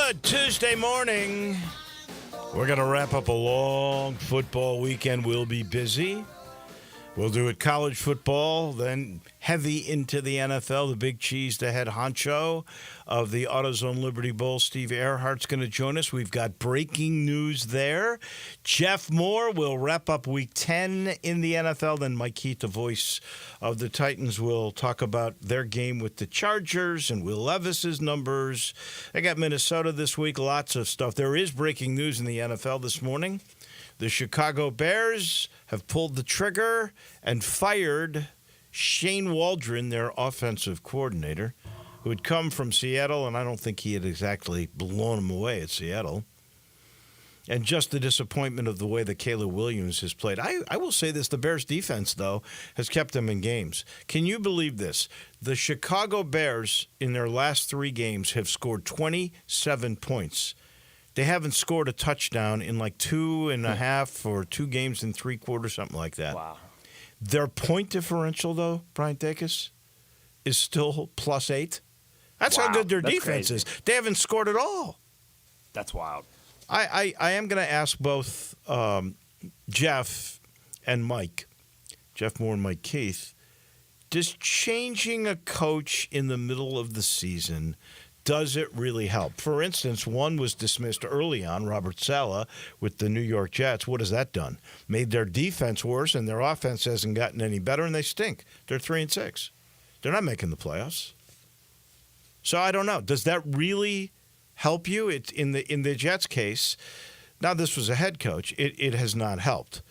Good Tuesday morning. We're going to wrap up a long football weekend. We'll be busy. We'll do it college football, then heavy into the NFL. The big cheese, the head honcho of the AutoZone Liberty Bowl, Steve Earhart's going to join us. We've got breaking news there. Jeff Moore will wrap up Week 10 in the NFL. Then Mike Heath, the voice of the Titans, will talk about their game with the Chargers and Will Levis's numbers. I got Minnesota this week, lots of stuff. There is breaking news in the NFL this morning. The Chicago Bears have pulled the trigger and fired Shane Waldron, their offensive coordinator, who had come from Seattle, and I don't think he had exactly blown him away at Seattle. And just the disappointment of the way that Caleb Williams has played. I will say this, the Bears' defense, though, has kept them in games. Can you believe this? The Chicago Bears, in their last 3 games, have scored 27 points. They haven't scored a touchdown in like 2.5 or 2 games and 3 quarters, something like that. Wow. Their point differential, though, Brian Dacus, is still +8. That's how good their defense is. They haven't scored at all. That's wild. I am going to ask both Jeff and Mike, Jeff Moore and Mike Keith, does changing a coach in the middle of the season, does it really help? For instance, one was dismissed early on, Robert Saleh, with the New York Jets. What has that done? Made their defense worse, and their offense hasn't gotten any better, and they stink. They're 3-6. They're not making the playoffs. So I don't know. Does that really help you? It's in the Jets' case. Now, this was a head coach. It has not helped.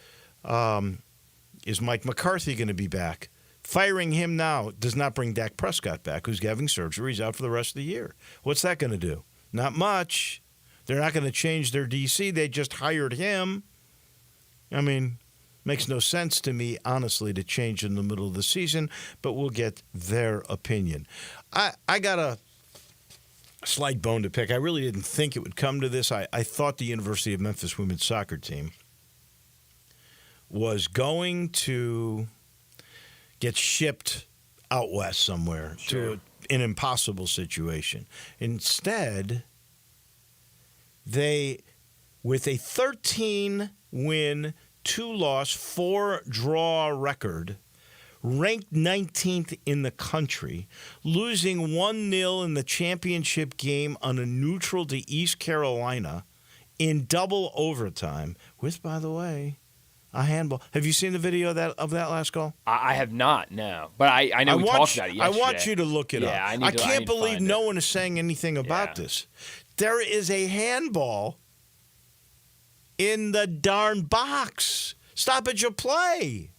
Is Mike McCarthy going to be back? Firing him now does not bring Dak Prescott back, who's having surgery. He's out for the rest of the year. What's that going to do? Not much. They're not going to change their DC. They just hired him. I mean, makes no sense to me, honestly, to change in the middle of the season, but we'll get their opinion. I got a slight bone to pick. I really didn't think it would come to this. I thought the University of Memphis women's soccer team was going to get shipped out west somewhere to an impossible situation. Instead, they, with a 13-win, 2-loss, 4-draw record, ranked 19th in the country, losing 1-0 in the championship game on a neutral to East Carolina in double overtime with, by the way, a handball. Have you seen the video of that last goal? I have not, no. But I know we talked about it yesterday. I want you to look it up. I can't believe no one is saying anything about this. There is a handball in the darn box. Stoppage of play.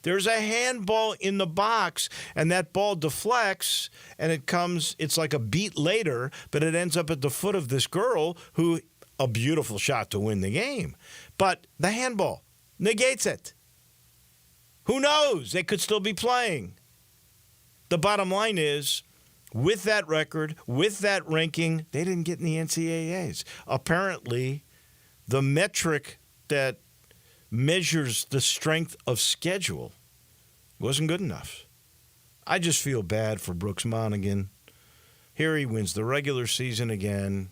There's a handball in the box, and that ball deflects, and it's like a beat later, but it ends up at the foot of this girl who, a beautiful shot to win the game. But the handball negates it. Who knows? They could still be playing. The bottom line is, with that record, with that ranking, they didn't get in the NCAAs. Apparently, the metric that measures the strength of schedule wasn't good enough. I just feel bad for Brooks Monaghan. Here he wins the regular season again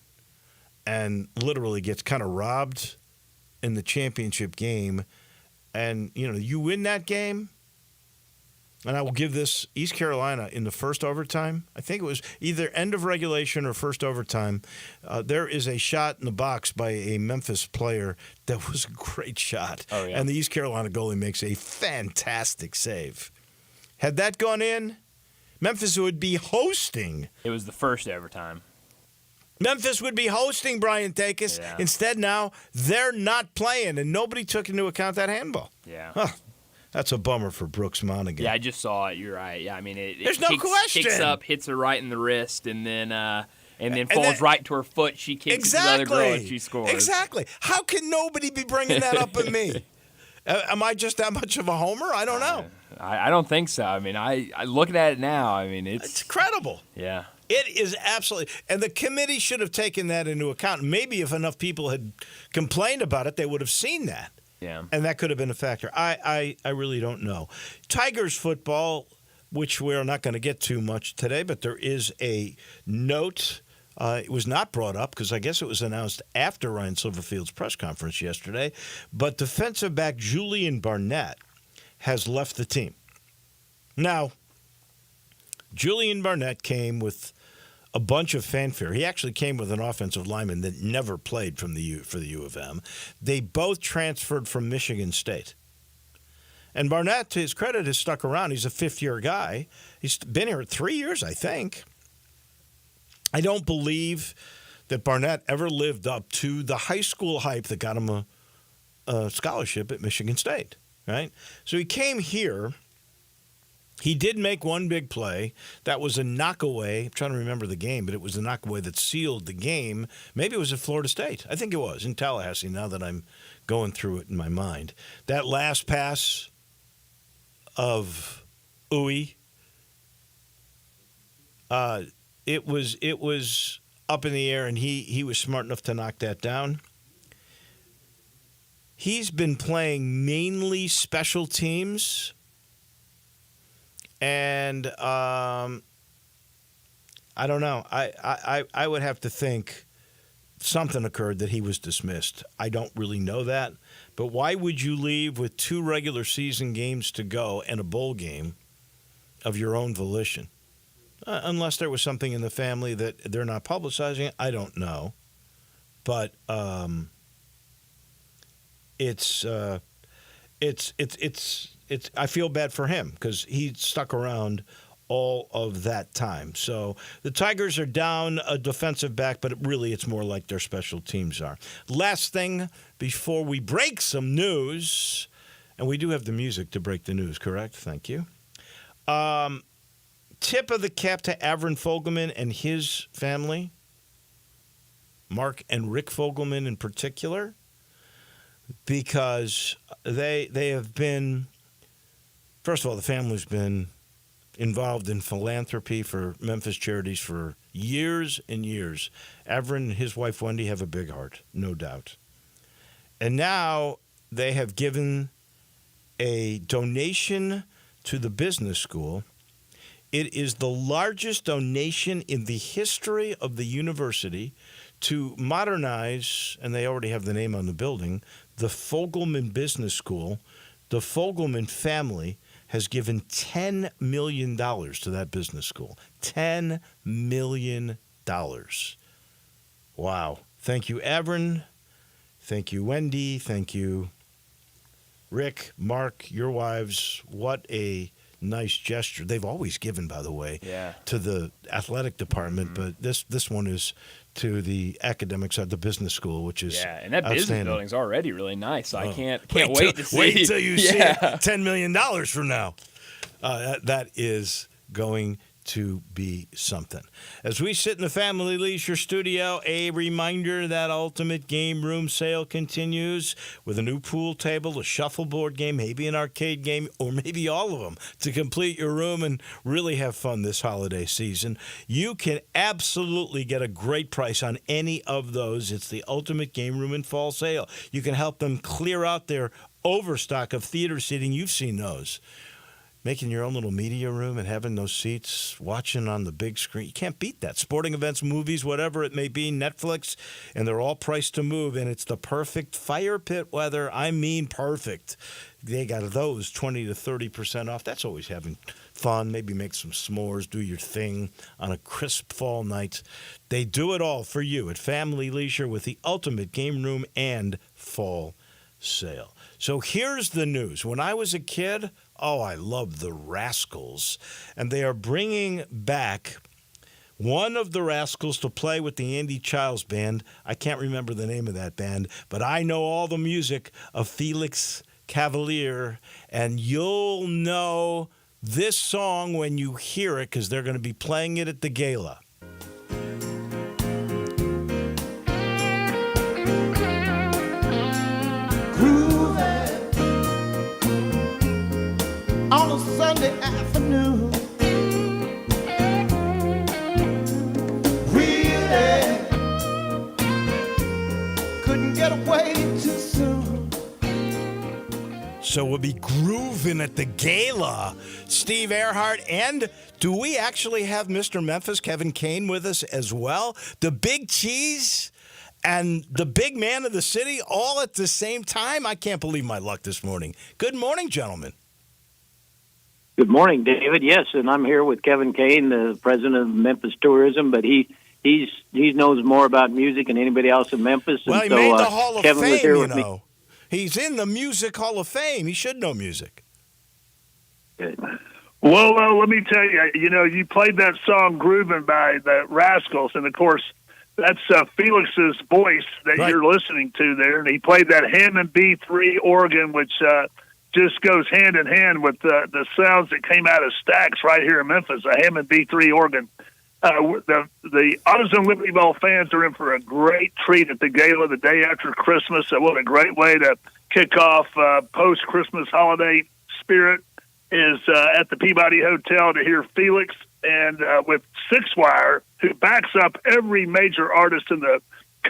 and literally gets kind of robbed in the championship game. And, you win that game, and I will give this East Carolina in the first overtime. I think it was either end of regulation or first overtime. There is a shot in the box by a Memphis player that was a great shot. Oh, yeah. And the East Carolina goalie makes a fantastic save. Had that gone in, Memphis would be hosting. It was the first overtime. Memphis would be hosting Brian Dacus. Yeah. Instead, now they're not playing, and nobody took into account that handball. Yeah. Huh. That's a bummer for Brooks Monaghan. Yeah, I just saw it. You're right. Yeah, I mean, There's no question. Kicks up, hits her right in the wrist, and then falls right to her foot. She kicks the other girl, and she scores. Exactly. How can nobody be bringing that up at me? Am I just that much of a homer? I don't know. I don't think so. I mean, I looking at it now, I mean, it's incredible. Yeah. It is absolutely, and the committee should have taken that into account. Maybe if enough people had complained about it, they would have seen that. Yeah. And that could have been a factor. I really don't know. Tigers football, which we're not going to get too much today, but there is a note It was not brought up because I guess it was announced after Ryan Silverfield's press conference yesterday. But defensive back Julian Barnett has left the team. Now, Julian Barnett came with a bunch of fanfare. He actually came with an offensive lineman that never played for the U of M. They both transferred from Michigan State. And Barnett, to his credit, has stuck around. He's a fifth-year guy. He's been here 3 years, I think. I don't believe that Barnett ever lived up to the high school hype that got him a scholarship at Michigan State, right? So he came here. He did make one big play. That was a knockaway. I'm trying to remember the game, but it was a knockaway that sealed the game. Maybe it was at Florida State. I think it was in Tallahassee, now that I'm going through it in my mind. That last pass of Uwe, it was up in the air, and he was smart enough to knock that down. He's been playing mainly special teams. And I don't know. I would have to think something occurred that he was dismissed. I don't really know that. But why would you leave with 2 regular season games to go and a bowl game of your own volition? Unless there was something in the family that they're not publicizing. I don't know. But it's I feel bad for him because he stuck around all of that time. So the Tigers are down a defensive back, but really it's more like their special teams are. Last thing before we break some news, and we do have the music to break the news, correct? Thank you. Tip of the cap to Avron Fogelman and his family, Mark and Rick Fogelman in particular, because they have been... First of all, the family's been involved in philanthropy for Memphis Charities for years and years. Avron and his wife Wendy have a big heart, no doubt. And now they have given a donation to the business school. It is the largest donation in the history of the university to modernize, and they already have the name on the building, the Fogelman Business School. The Fogelman family has given $10 million to that business school. $10 million. Wow. Thank you, Avron. Thank you, Wendy. Thank you, Rick, Mark, your wives. What a nice gesture. They've always given, by the way, to the athletic department, but this one is to the academics at the business school, which is and that business building's already really nice. So I can't wait to see. Wait till you see it $10 million from now. That is going to be something. As we sit in the Family Leisure Studio, a reminder that Ultimate Game Room sale continues with a new pool table, a shuffleboard game, maybe an arcade game, or maybe all of them to complete your room and really have fun this holiday season. You can absolutely get a great price on any of those. It's the Ultimate Game Room and Fall Sale. You can help them clear out their overstock of theater seating. You've seen those. Making your own little media room and having those seats, watching on the big screen. You can't beat that. Sporting events, movies, whatever it may be, Netflix, and they're all priced to move, and it's the perfect fire pit weather. I mean perfect. They got those 20 to 30% off. That's always having fun. Maybe make some s'mores, do your thing on a crisp fall night. They do it all for you at Family Leisure with the Ultimate Game Room and Fall Sale. So here's the news. When I was a kid... I love the Rascals. And they are bringing back one of the Rascals to play with the Andy Childs Band. I can't remember the name of that band, but I know all the music of Felix Cavalier. And you'll know this song when you hear it because they're going to be playing it at the gala. On a Sunday afternoon, really couldn't get away too soon. So we'll be grooving at the gala. Steve Earhart, and do we actually have Mr. Memphis, Kevin Kane, with us as well? The Big Cheese and the big man of the city all at the same time? I can't believe my luck this morning. Good morning, gentlemen. Good morning, David. Yes, and I'm here with Kevin Kane, the president of Memphis Tourism, but he knows more about music than anybody else in Memphis. Well, and he made the Hall of Kevin Fame, you know. He's in the Music Hall of Fame. He should know music. Good. Well, let me tell you, you played that song Groovin' by the Rascals, and of course, that's Felix's voice that you're listening to there, and he played that Hammond B3 organ, which just goes hand in hand with the sounds that came out of Stax right here in Memphis, a Hammond B3 organ. The AutoZone Liberty Bowl fans are in for a great treat at the gala the day after Christmas. What a great way to kick off post-Christmas holiday spirit is at the Peabody Hotel to hear Felix and with Six Wire, who backs up every major artist in the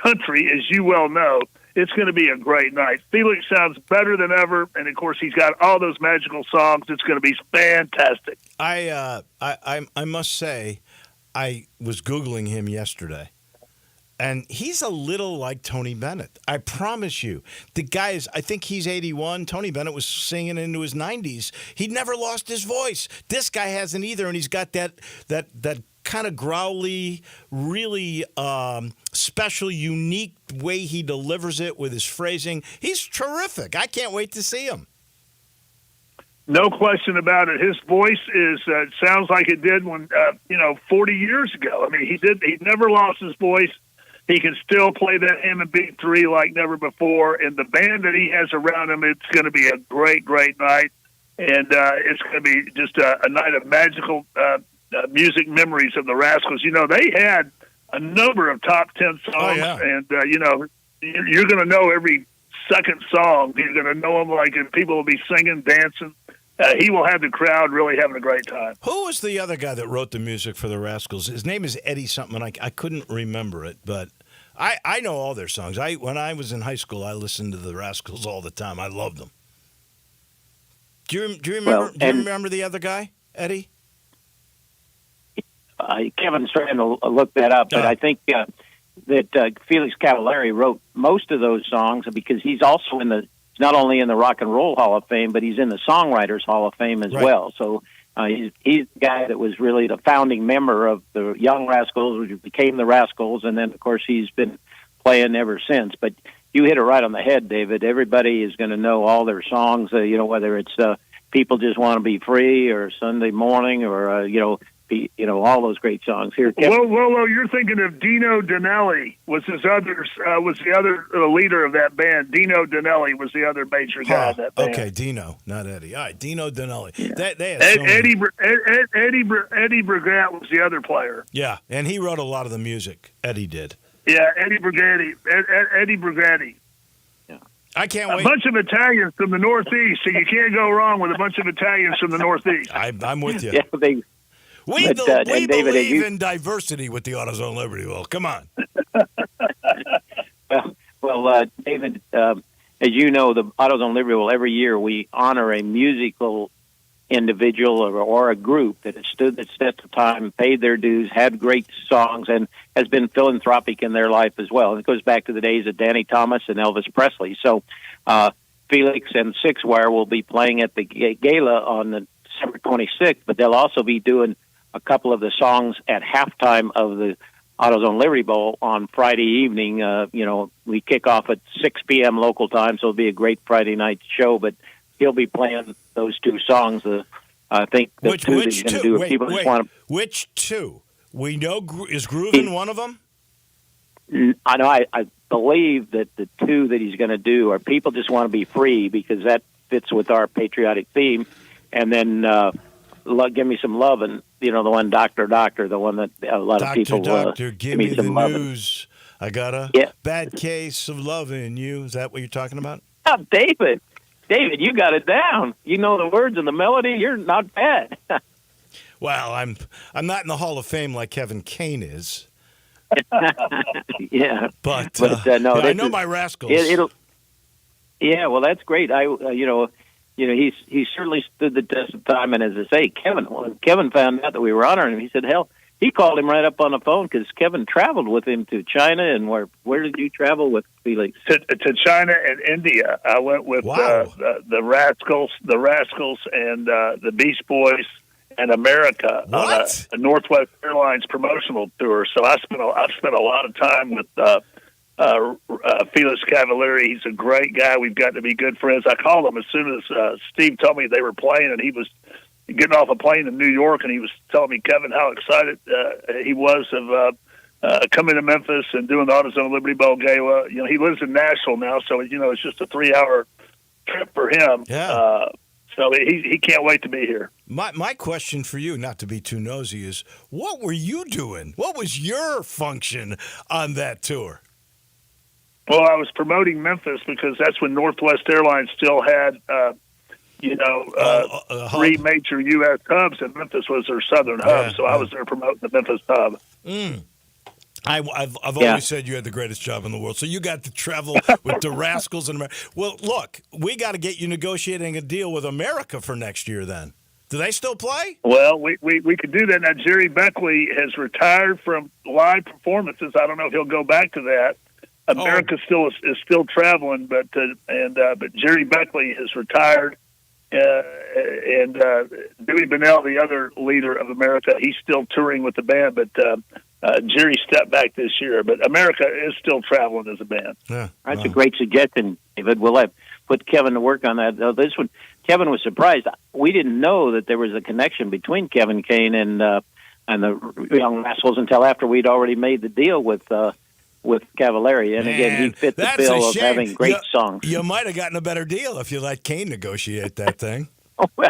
country, as you well know. It's going to be a great night. Felix sounds better than ever, and of course he's got all those magical songs. It's going to be fantastic. I must say, I was Googling him yesterday, and he's a little like Tony Bennett. I promise you. The guy is, I think he's 81. Tony Bennett was singing into his 90s. He never lost his voice. This guy hasn't either, and he's got that kind of growly, really special, unique way he delivers it with his phrasing. He's terrific. I can't wait to see him. No question about it. His voice sounds like it did when 40 years ago. I mean, he never lost his voice. He can still play that Hammond B3 like never before. And the band that he has around him, it's going to be a great, great night. And it's going to be just a night of magical music memories of the Rascals. They had a number of top 10 songs, and you're going to know every second song. You're going to know them and people will be singing, dancing. He will have the crowd really having a great time. Who was the other guy that wrote the music for the Rascals? His name is Eddie something, and I couldn't remember it, but I know all their songs. When I was in high school, I listened to the Rascals all the time. I loved them. Do you remember? Well, do you remember the other guy, Eddie? Kevin's trying to look that up, but I think that Felix Cavallari wrote most of those songs because he's also not only in the Rock and Roll Hall of Fame, but he's in the Songwriters Hall of Fame as well. So he's the guy that was really the founding member of the Young Rascals, which became the Rascals, and then, of course, he's been playing ever since. But you hit it right on the head, David. Everybody is going to know all their songs, whether it's People Just Want to Be Free or Sunday Morning or, all those great songs here. Wolo, you're thinking of Dino Donnelly was the other leader of that band. Dino Donnelly was the other major guy of that band. Okay, Dino, not Eddie. All right, Dino Donnelly. Yeah. Eddie Brigant was the other player. Yeah, and he wrote a lot of the music. Eddie did. Yeah, Eddie Brigatti. I can't wait. A bunch of Italians from the Northeast, so you can't go wrong with a bunch of Italians from the Northeast. I'm with you. Yeah, We believe in diversity with the AutoZone Liberty Bowl. Come on. Well, David, as you know, the AutoZone Liberty Bowl, every year we honor a musical individual or a group that has stood the test of time, paid their dues, had great songs, and has been philanthropic in their life as well. And it goes back to the days of Danny Thomas and Elvis Presley. So Felix and Six Wire will be playing at the gala on December 26th, but they'll also be doing a couple of the songs at halftime of the AutoZone Liberty Bowl on Friday evening. We kick off at 6 p.m. local time, so it'll be a great Friday night show, but he'll be playing those two songs. I think the two that he's going to do. Which two? We know, is Groovin' one of them? I know. I believe that the two that he's going to do are People Just Want to Be Free, because that fits with our patriotic theme, and then Give Me Some Lovin', the one Doctor, the one that a lot of people Doctor, give me the news. I got a bad case of loving you. Is that what you're talking about? Oh, David, you got it down. You know the words and the melody. You're not bad. Well, I'm not in the Hall of Fame like Kevin Kane is. Yeah, but no, I know my Rascals. Yeah, well, that's great. he certainly stood the test of time. And as I say, when Kevin found out that we were honoring him, he said, hell, he called him right up on the phone because Kevin traveled with him to China. And where did you travel with Felix? To China and India. I went with the Rascals, and the Beach Boys and America on a Northwest Airlines promotional tour. So I spent a lot of time with Felix Cavalieri. He's a great guy. We've got to be good friends. I called him as soon as Steve told me they were playing, and he was getting off a plane in New York, and he was telling me, Kevin, how excited he was of coming to Memphis and doing the AutoZone Liberty Bowl Gala. He lives in Nashville now, so it's just a 3-hour trip for him. Yeah. So he can't wait to be here. My question for you, not to be too nosy, is what were you doing? What was your function on that tour? Well, I was promoting Memphis because that's when Northwest Airlines still had, three major U.S. hubs, and Memphis was their southern hub. So I was there promoting the Memphis hub. I've always said you had the greatest job in the world. So you got to travel with the Rascals and America. Well, look, we got to get you negotiating a deal with America for next year. Then, do they still play? Well, we could do that now. Jerry Beckley has retired from live performances. I don't know if he'll go back to that. America is still traveling, but Jerry Beckley has retired, and Dewey Bunnell, the other leader of America, he's still touring with the band, but Jerry stepped back this year. But America is still traveling as a band. Yeah, that's a great suggestion, David. We'll have put Kevin to work on that. This one, Kevin was surprised. We didn't know that there was a connection between Kevin Kane and the Young Rascals until after we'd already made the deal with Cavalieri. And again, he fit the bill of having great songs. You might have gotten a better deal if you let Kane negotiate that thing. Well,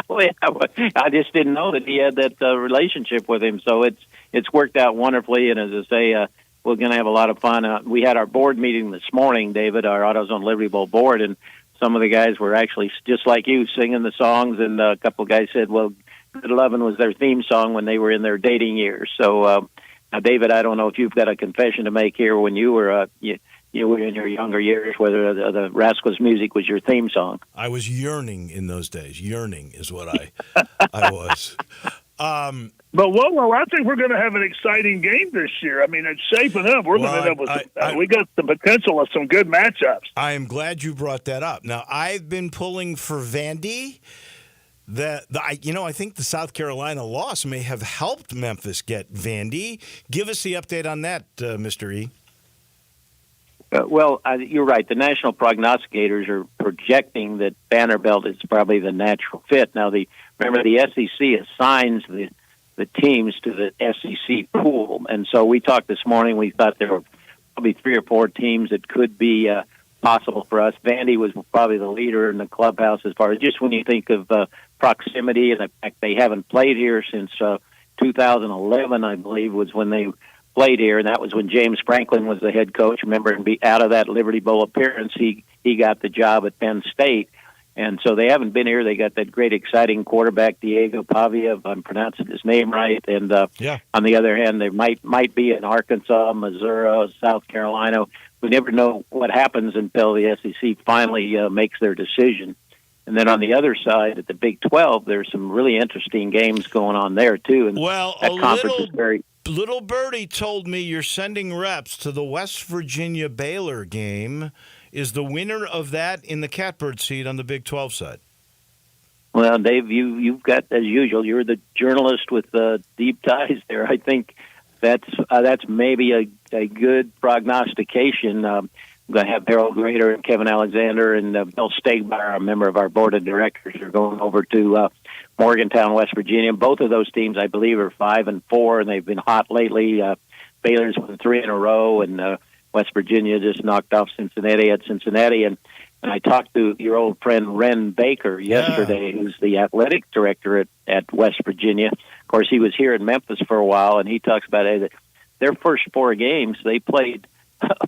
I just didn't know that he had that relationship with him. So it's worked out wonderfully. And as I say, we're going to have a lot of fun. We had our board meeting this morning, David, our AutoZone Liberty Bowl board, and some of the guys were actually just like you singing the songs. And a couple of guys said, well, Good Lovin' was their theme song when they were in their dating years. So, now, David, I don't know if you've got a confession to make here. When you were you were in your younger years, whether the Rascals music was your theme song. I was yearning in those days. Yearning is what I was. But Wolo, I think we're going to have an exciting game this year. I mean, it's shaping up. We're going to end up with we got the potential of some good matchups. I am glad you brought that up. Now, I've been pulling for Vandy. I think the South Carolina loss may have helped Memphis get Vandy. Give us the update on that, Mr. E. You're right. The national prognosticators are projecting that Vanderbilt is probably the natural fit. Now, remember the SEC assigns the teams to the SEC pool, and so we talked this morning. We thought there were probably 3 or 4 teams that could be possible for us. Vandy was probably the leader in the clubhouse as far as just when you think of proximity, and the fact they haven't played here since 2011, I believe, was when they played here, and that was when James Franklin was the head coach. Remember, and out of that Liberty Bowl appearance, he got the job at Penn State. And so they haven't been here. They got that great, exciting quarterback, Diego Pavia, if I'm pronouncing his name right. And on the other hand, they might be in Arkansas, Missouri, South Carolina. We never know what happens until the SEC finally makes their decision. And then on the other side, at the Big 12, there's some really interesting games going on there, too. And that conference is very... Little Birdie told me you're sending reps to the West Virginia Baylor game. Is the winner of that in the catbird seat on the Big 12 side? Well, Dave, you've got, as usual, you're the journalist with deep ties there. I think that's maybe a good prognostication. I'm going to have Harold Grader and Kevin Alexander and Bill Stegmeyer, a member of our board of directors, are going over to Morgantown, West Virginia. Both of those teams, I believe, are 5-4, and they've been hot lately. Baylor's won 3 in a row, and West Virginia just knocked off Cincinnati at Cincinnati. And I talked to your old friend Ren Baker yesterday, who's the athletic director at West Virginia. Of course, he was here in Memphis for a while, and he talks about their first 4 games, they played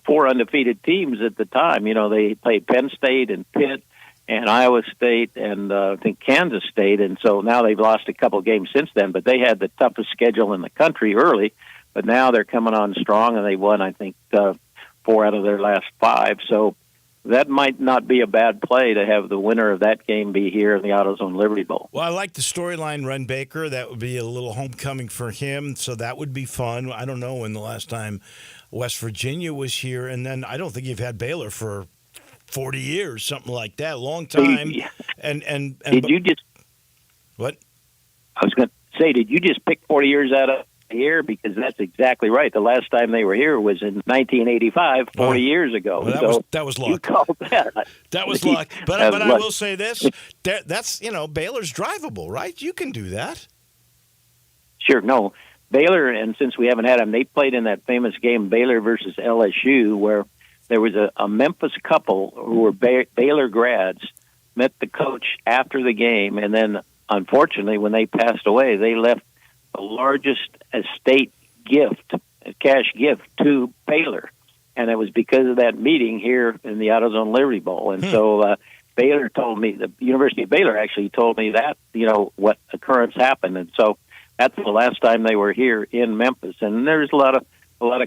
4 undefeated teams at the time. You know, they played Penn State and Pitt and Iowa State and I think Kansas State. And so now they've lost a couple of games since then, but they had the toughest schedule in the country early. But now they're coming on strong, and they won, I think, 4 out of their last 5. So that might not be a bad play to have the winner of that game be here in the AutoZone Liberty Bowl. Well, I like the storyline, Ren Baker. That would be a little homecoming for him, so that would be fun. I don't know when the last time West Virginia was here, and then I don't think you've had Baylor for 40 years, something like that, long time. And did you just what? I was going to say, did you just pick 40 years out of here? Because that's exactly right. The last time they were here was in 1985, 40 years ago. Well, that was luck. You called that. That was luck. But I will say this: that's Baylor's drivable, right? You can do that. Sure. No, Baylor, and since we haven't had them, they played in that famous game Baylor versus LSU, where there was a Memphis couple who were Baylor grads met the coach after the game, and then unfortunately, when they passed away, they left the largest estate gift, a cash gift, to Baylor. And it was because of that meeting here in the AutoZone Liberty Bowl. And so Baylor told me, the University of Baylor actually told me that, what occurrence happened. And so that's the last time they were here in Memphis. And there's a lot of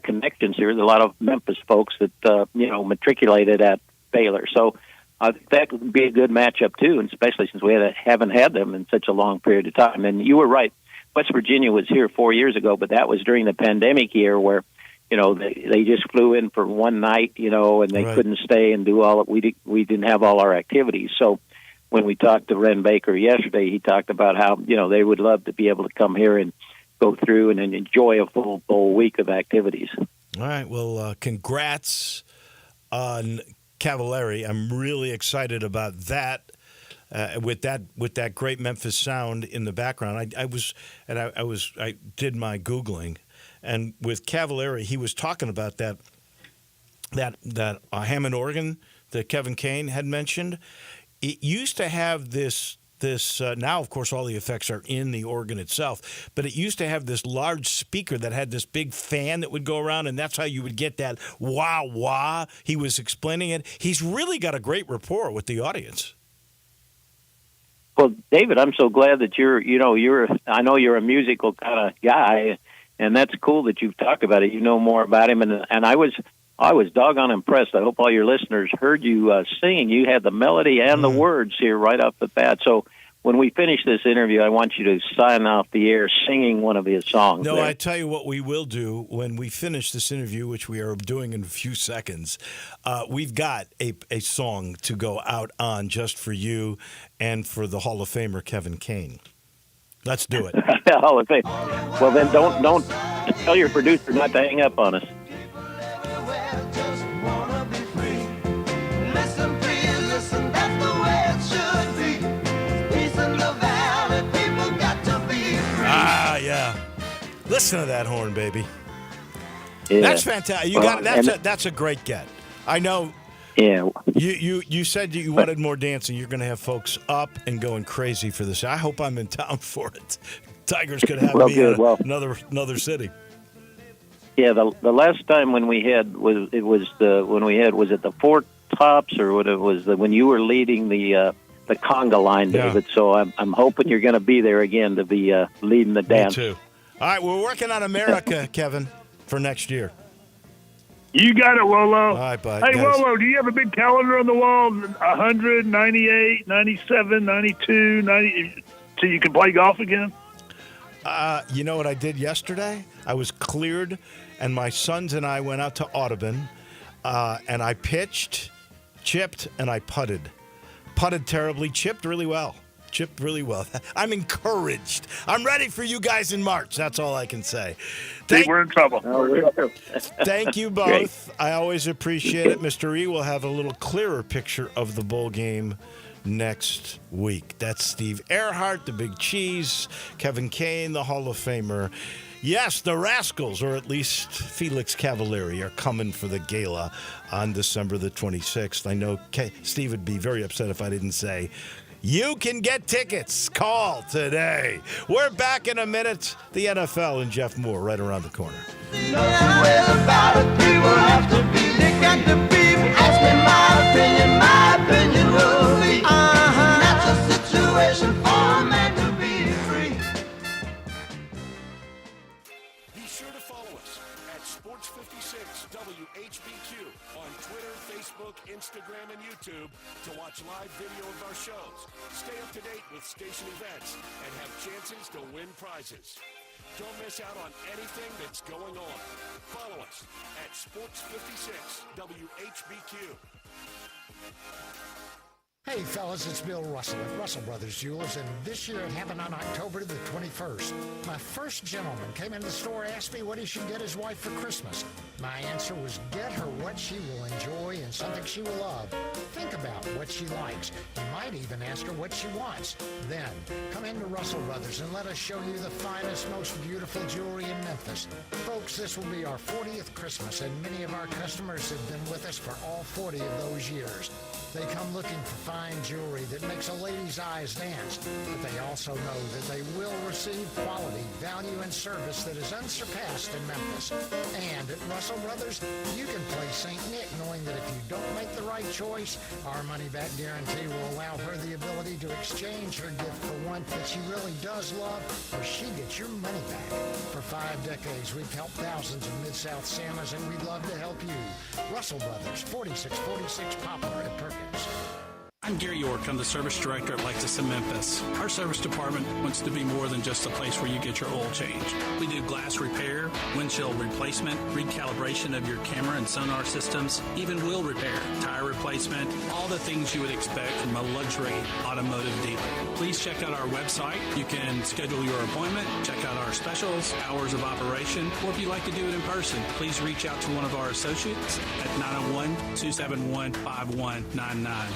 connections here. There's a lot of Memphis folks that, matriculated at Baylor. So I think that would be a good matchup, too, and especially since we haven't had them in such a long period of time. And you were right. West Virginia was here 4 years ago, but that was during the pandemic year where, they just flew in for one night, and they couldn't stay and do all. We didn't have all our activities. So when we talked to Ren Baker yesterday, he talked about how, they would love to be able to come here and go through and enjoy a full week of activities. All right. Well, congrats on Cavallari. I'm really excited about that. With that great Memphis sound in the background, I did my Googling, and with Cavallari, he was talking about that Hammond organ that Kevin Kane had mentioned. It used to have this. Now, of course, all the effects are in the organ itself, but it used to have this large speaker that had this big fan that would go around, and that's how you would get that wah wah. He was explaining it. He's really got a great rapport with the audience. Well, David, I'm so glad that I know you're a musical kind of guy, and that's cool that you've talked about it. You know more about him, and I was doggone impressed. I hope all your listeners heard you singing. You had the melody and the words here right off the bat. So when we finish this interview, I want you to sign off the air singing one of his songs. No, there. I tell you what we will do when we finish this interview, which we are doing in a few seconds. We've got a song to go out on just for you and for the Hall of Famer Kevin Kane. Let's do it. Hall of Fame. Well, then don't tell your producer not to hang up on us. Yeah. Listen to that horn, baby. Yeah. That's fantastic. That's a great get. I know. Yeah. You said you wanted more dancing. You're going to have folks up and going crazy for this. I hope I'm in town for it. Tigers could have me in another city. Yeah. The last time when we had was it the Four Tops or what it was when you were leading the conga line, David. Yeah. So I'm hoping you're going to be there again to be leading the dance. Me too. All right, we're working on America, Kevin, for next year. You got it, Wolo. All right, bud. Hey, guys. Wolo, do you have a big calendar on the wall? 100, 98, 97, 92, 90, so you can play golf again? You know what I did yesterday? I was cleared, and my sons and I went out to Audubon, and I pitched, chipped, and I putted. Putted terribly, chipped really well. I'm encouraged. I'm ready for you guys in March. That's all I can say. We're in trouble. Thank you both. Great. I always appreciate it. Mr. E will have a little clearer picture of the bowl game next week. That's Steve Earhart, the Big Cheese, Kevin Kane, the Hall of Famer. Yes, the Rascals, or at least Felix Cavallari, are coming for the gala on December the 26th. I know Steve would be very upset if I didn't say, you can get tickets. Call today. We're back in a minute. The NFL and Jeff Moore right around the corner. That's a situation for a man to be free. Be sure to follow us at Sports 56 WHBQ on Twitter, Facebook, Instagram, and YouTube to watch live video of our shows, stay up to date with station events, and have chances to win prizes. Don't miss out on anything that's going on. Follow us at Sports 56 WHBQ. Hey fellas, it's Bill Russell at Russell Brothers Jewelers, and this year it happened on October the 21st. My first gentleman came in the store and asked me what he should get his wife for Christmas. My answer was get her what she will enjoy and something she will love. Think about what she likes. You might even ask her what she wants. Then, come into Russell Brothers and let us show you the finest, most beautiful jewelry in Memphis. Folks, this will be our 40th Christmas, and many of our customers have been with us for all 40 of those years. They come looking for fine jewelry that makes a lady's eyes dance, but they also know that they will receive quality, value, and service that is unsurpassed in Memphis. And at Russell Brothers, you can play St. Nick knowing that if you don't make the right choice, our money-back guarantee will allow her the ability to exchange her gift for one that she really does love, or she gets your money back. For 5 decades, we've helped thousands of Mid-South Sammers, and we'd love to help you. Russell Brothers, 4646 Poplar at Perkins. I'm Gary York. I'm the service director at Lexus in Memphis. Our service department wants to be more than just a place where you get your oil changed. We do glass repair, windshield replacement, recalibration of your camera and sonar systems, even wheel repair, tire replacement, all the things you would expect from a luxury automotive dealer. Please check out our website. You can schedule your appointment, check out our specials, hours of operation, or if you'd like to do it in person, please reach out to one of our associates at 901-271-5199.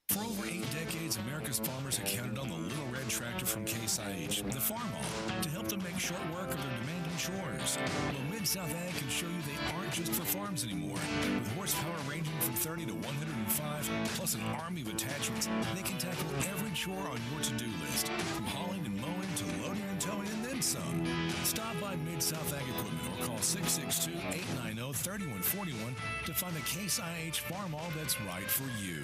For over 8 decades, America's farmers have counted on the Little Red Tractor from Case IH, the Farm All, to help them make short work of their demanding chores. Well, Mid-South Ag can show you they aren't just for farms anymore. With horsepower ranging from 30 to 105, plus an army of attachments, they can tackle every chore on your to-do list, from hauling and mowing to loading and towing and then some. Stop by Mid-South Ag Equipment or call 662-890-3141 to find the Case IH Farm All that's right for you.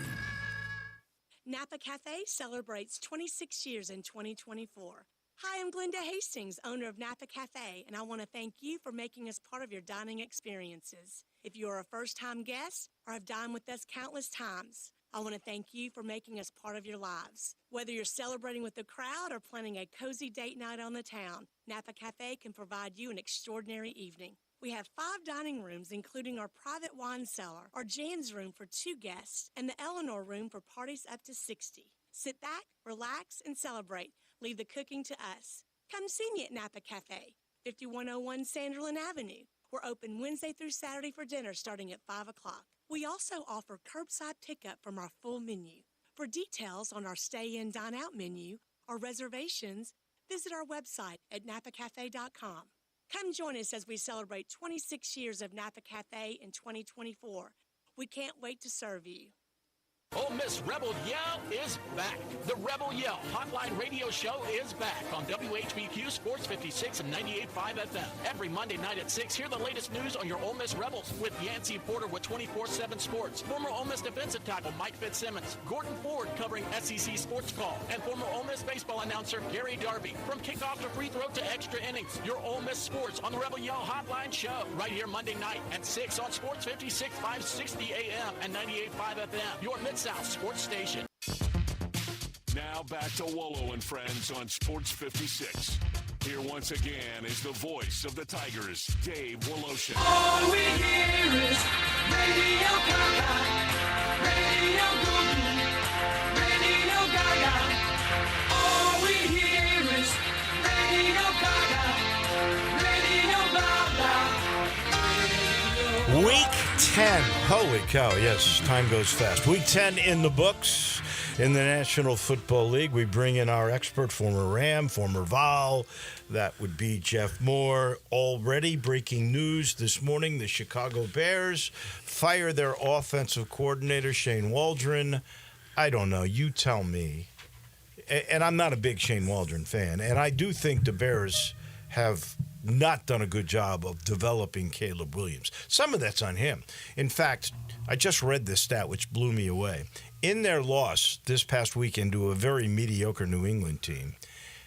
Napa Cafe celebrates 26 years in 2024. Hi, I'm Glenda Hastings, owner of Napa Cafe, and I want to thank you for making us part of your dining experiences. If you are a first-time guest or have dined with us countless times, I want to thank you for making us part of your lives. Whether you're celebrating with the crowd or planning a cozy date night on the town, Napa Cafe can provide you an extraordinary evening. We have 5 dining rooms, including our private wine cellar, our Jan's room for 2 guests, and the Eleanor room for parties up to 60. Sit back, relax, and celebrate. Leave the cooking to us. Come see me at Napa Cafe, 5101 Sanderlin Avenue. We're open Wednesday through Saturday for dinner starting at 5 o'clock. We also offer curbside pickup from our full menu. For details on our stay-in, dine-out menu or reservations, visit our website at napacafe.com. Come join us as we celebrate 26 years of Napa Cafe in 2024. We can't wait to serve you. Ole Miss Rebel Yell is back. The Rebel Yell Hotline Radio Show is back on WHBQ Sports 56 and 98.5 FM. Every Monday night at 6, hear the latest news on your Ole Miss Rebels with Yancey Porter with 24/7 Sports, former Ole Miss defensive tackle Mike Fitzsimmons, Gordon Ford covering SEC Sports Call, and former Ole Miss baseball announcer Gary Darby. From kickoff to free throw to extra innings, your Ole Miss Sports on the Rebel Yell Hotline Show right here Monday night at 6 on Sports 56, 560 AM and 98.5 FM. Your Mid-South Sports Station. Now back to Wolo and Friends on Sports 56. Here once again is the voice of the Tigers, Dave Woloshin. All we hear is Radio Gaga, Radio Goo-Goo, Radio Gaga. All we hear is Radio Gaga, Radio Gaga. Week 10. Holy cow, yes, time goes fast. Week 10 in the books in the National Football League. We bring in our expert, former Ram, former Vol. That would be Jeff Moore. Already breaking news this morning, the Chicago Bears fire their offensive coordinator, Shane Waldron. I don't know, you tell me. And I'm not a big Shane Waldron fan, and I do think the Bears have not done a good job of developing Caleb Williams. Some of that's on him. In fact, I just read this stat, which blew me away. In their loss this past weekend to a very mediocre New England team,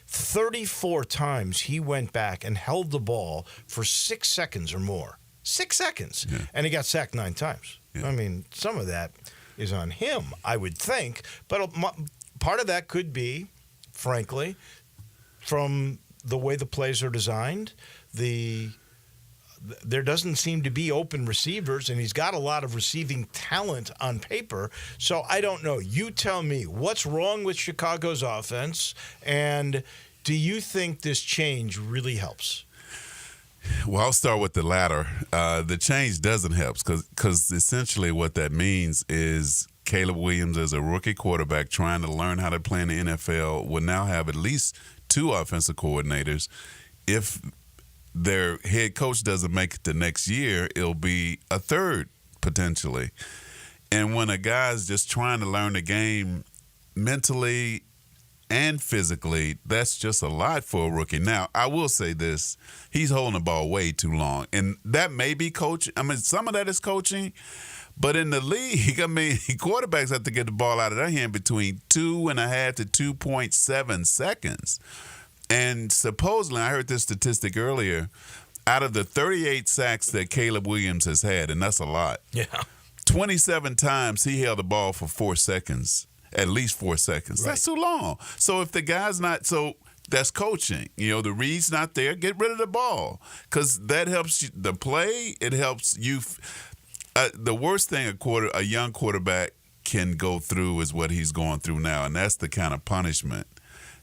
34 times he went back and held the ball for 6 seconds or more. 6 seconds. Yeah. And he got sacked 9 times. Yeah. I mean, some of that is on him, I would think. But part of that could be, frankly, from the way the plays are designed. There doesn't seem to be open receivers, and he's got a lot of receiving talent on paper. So I don't know. You tell me, what's wrong with Chicago's offense, and do you think this change really helps? Well, I'll start with the latter. The change doesn't help because essentially what that means is Caleb Williams, as a rookie quarterback trying to learn how to play in the NFL, will now have at least 2 offensive coordinators. If their head coach doesn't make it the next year, it'll be a third potentially. And when a guy's just trying to learn the game mentally and physically, that's just a lot for a rookie. Now, I will say this. He's holding the ball way too long. And that may be coaching. I mean, some of that is coaching. But in the league, I mean, quarterbacks have to get the ball out of their hand between 2.5 to 2.7 seconds. And supposedly, I heard this statistic earlier, out of the 38 sacks that Caleb Williams has had, and that's a lot, 27 times he held the ball for 4 seconds. At least 4 seconds. Right. That's too long. So if the guy's not, so that's coaching. You know, the read's not there, get rid of the ball because that helps you, the play. It helps you. The worst thing a young quarterback can go through is what he's going through now, and that's the kind of punishment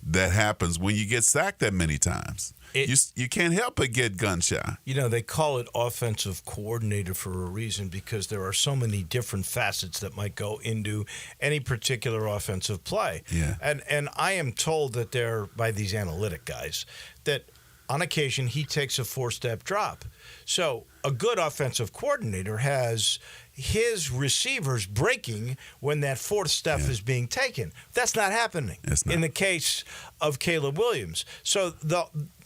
that happens when you get sacked that many times. You can't help but get gun shy. You know, they call it offensive coordinator for a reason because there are so many different facets that might go into any particular offensive play. Yeah. And I am told that by these analytic guys, that on occasion he takes a 4-step drop. So a good offensive coordinator has his receivers breaking when that 4th step is being taken. That's not happening in the case of Caleb Williams. So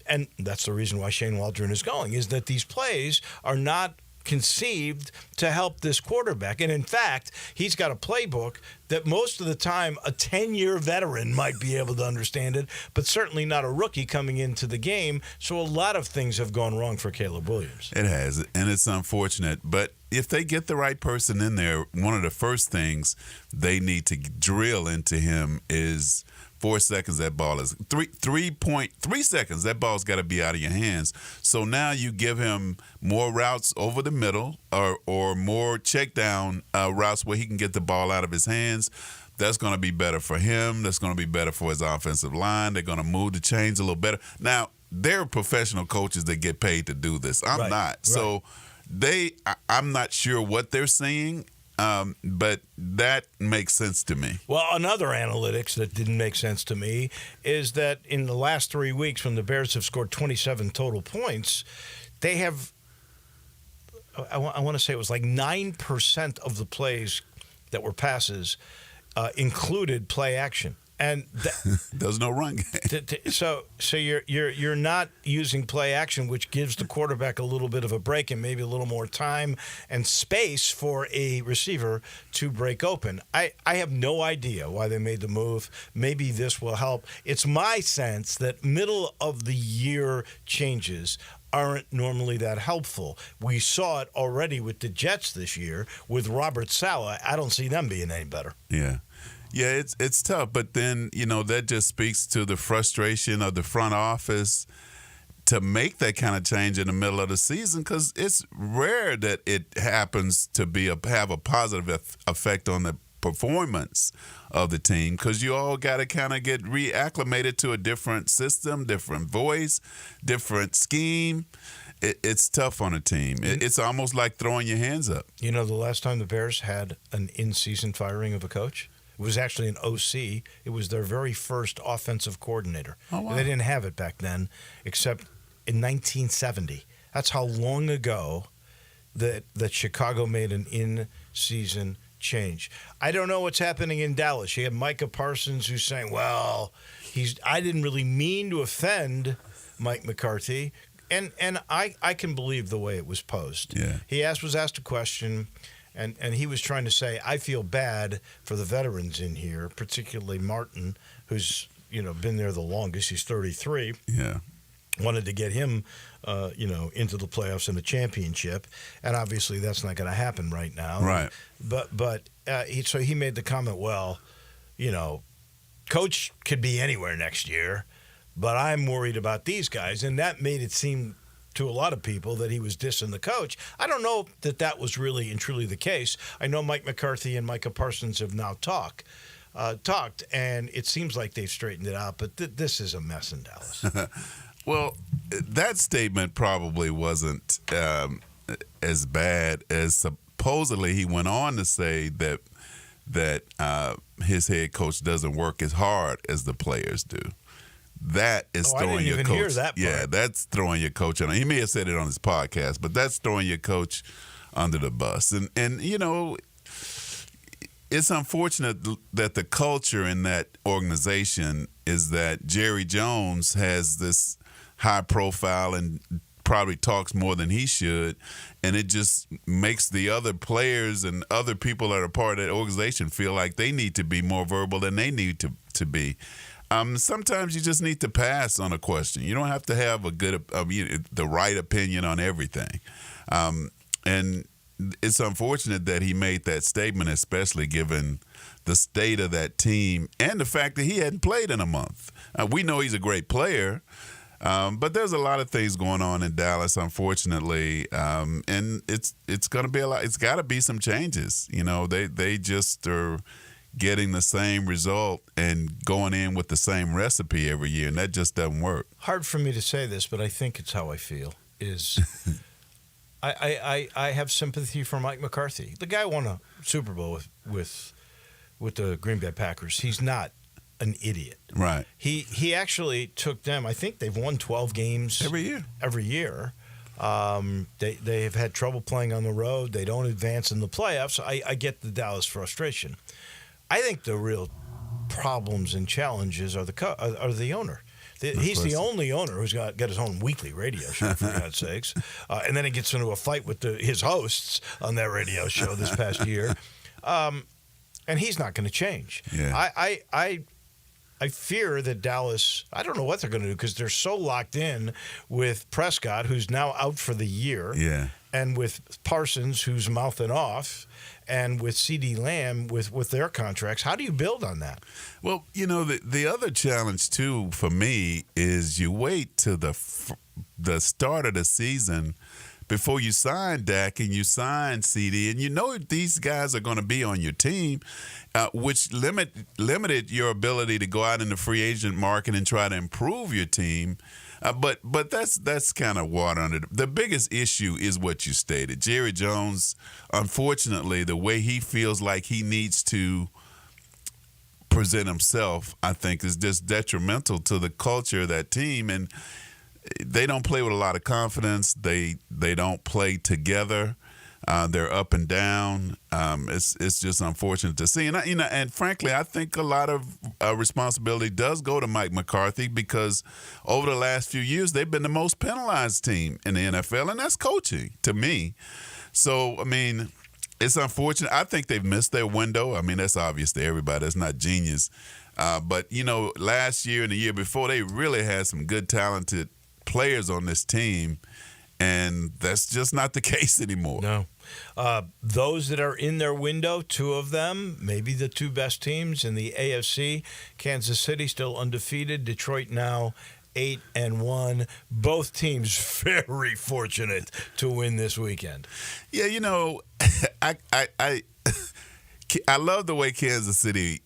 and that's the reason why Shane Waldron is going, is that these plays are not conceived to help this quarterback. And in fact, he's got a playbook that most of the time a 10-year veteran might be able to understand it, but certainly not a rookie coming into the game. So a lot of things have gone wrong for Caleb Williams. It has, and it's unfortunate. But if they get the right person in there, one of the first things they need to drill into him is 4 seconds, that ball is 3.3 seconds. That ball's got to be out of your hands. So now you give him more routes over the middle or more check down routes where he can get the ball out of his hands. That's going to be better for him. That's going to be better for his offensive line. They're going to move the chains a little better. Now, they're professional coaches that get paid to do this. I'm not. So I'm not sure what they're seeing. But that makes sense to me. Well, another analytics that didn't make sense to me is that in the last 3 weeks when the Bears have scored 27 total points, they have, I want to say it was like 9% of the plays that were passes included play action. And there's no run game. So you're not using play action, which gives the quarterback a little bit of a break and maybe a little more time and space for a receiver to break open. I have no idea why they made the move. Maybe this will help. It's my sense that middle of the year changes aren't normally that helpful. We saw it already with the Jets this year with Robert Saleh. I don't see them being any better. Yeah. Yeah, it's tough, but then, that just speaks to the frustration of the front office to make that kind of change in the middle of the season because it's rare that it happens to have a positive effect on the performance of the team because you all got to kind of get reacclimated to a different system, different voice, different scheme. It's tough on a team. It's almost like throwing your hands up. The last time the Bears had an in-season firing of a coach? It was actually an OC. It was their very first offensive coordinator. Oh, wow. They didn't have it back then, except in 1970. That's how long ago that Chicago made an in-season change. I don't know what's happening in Dallas. You have Micah Parsons who's saying, well, I didn't really mean to offend Mike McCarthy. And I can believe the way it was posed. Yeah. He was asked a question, and he was trying to say, I feel bad for the veterans in here, particularly Martin, who's been there the longest. He's 33. Yeah. wanted to get him, into the playoffs and the championship, and obviously that's not going to happen right now. Right. But he made the comment, well, coach could be anywhere next year, but I'm worried about these guys, and that made it seem to a lot of people that he was dissing the coach. I don't know that was really and truly the case. I know Mike McCarthy and Micah Parsons have now talked, and it seems like they've straightened it out, but this is a mess in Dallas. Well, that statement probably wasn't as bad as supposedly he went on to say that his head coach doesn't work as hard as the players do. That is throwing your coach. Hear that part. Yeah, that's throwing your coach on. He may have said it on his podcast, but that's throwing your coach under the bus. And it's unfortunate that the culture in that organization is that Jerry Jones has this high profile and probably talks more than he should, and it just makes the other players and other people that are part of that organization feel like they need to be more verbal than they need to be. Sometimes you just need to pass on a question. You don't have to have the right opinion on everything. And it's unfortunate that he made that statement, especially given the state of that team and the fact that he hadn't played in a month. We know he's a great player, but there's a lot of things going on in Dallas, unfortunately, and it's going to be a lot. It's got to be some changes. They just are getting the same result and going in with the same recipe every year, and that just doesn't work. Hard for me to say this, but I think it's how I feel. I have sympathy for Mike McCarthy. The guy won a Super Bowl with the Green Bay Packers. He's not an idiot. Right. He actually took them. I think they've won 12 games every year. They have had trouble playing on the road. They don't advance in the playoffs. I get the Dallas frustration. I think the real problems and challenges are the owner. He's the only owner who's got his own weekly radio show, for God's sakes. And then he gets into a fight with his hosts on that radio show this past year. And he's not going to change. Yeah. I fear that Dallas, I don't know what they're going to do because they're so locked in with Prescott, who's now out for the year, and with Parsons, who's mouthing off, and with CeeDee Lamb with their contracts. How do you build on that? Well, the other challenge, too, for me is you wait to the start of the season before you sign Dak and you sign CD, and these guys are going to be on your team, which limited your ability to go out in the free agent market and try to improve your team. But that's kind of water under the biggest issue is what you stated. Jerry Jones, unfortunately, the way he feels like he needs to present himself, I think, is just detrimental to the culture of that team. And they don't play with a lot of confidence. They don't play together. They're up and down. It's just unfortunate to see. And frankly, I think a lot of responsibility does go to Mike McCarthy because over the last few years they've been the most penalized team in the NFL, and that's coaching to me. So it's unfortunate. I think they've missed their window. That's obvious to everybody. That's not genius. But last year and the year before, they really had some good, talented players on this team, and that's just not the case anymore. No. Those that are in their window, two of them, maybe the two best teams in the AFC, Kansas City still undefeated, Detroit now 8-1. Both teams very fortunate to win this weekend. Yeah, I love the way Kansas City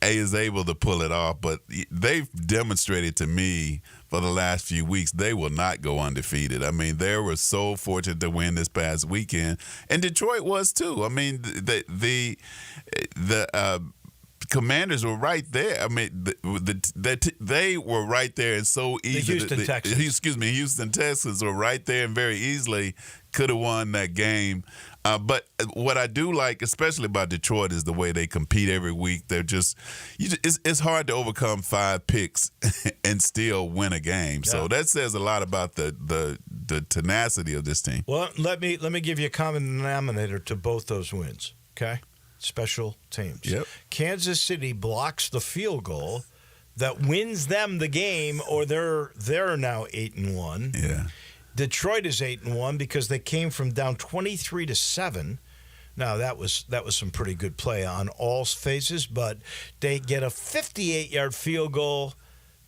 is able to pull it off, but they've demonstrated to me for the last few weeks they will not go undefeated. They were so fortunate to win this past weekend, and Detroit was too. The Commanders were right there. They were right there, and so easy. Houston Texans were right there and very easily could have won that game. But what I do like, especially about Detroit, is the way they compete every week. They're it's hard to overcome 5 picks and still win a game. Yeah. So that says a lot about the tenacity of this team. Well, let me give you a common denominator to both those wins. Okay, special teams. Yep. Kansas City blocks the field goal that wins them the game, or they're now 8-1. Yeah. Detroit is 8-1 because they came from down 23-7. Now that was some pretty good play on all phases, but they get a 58-yard field goal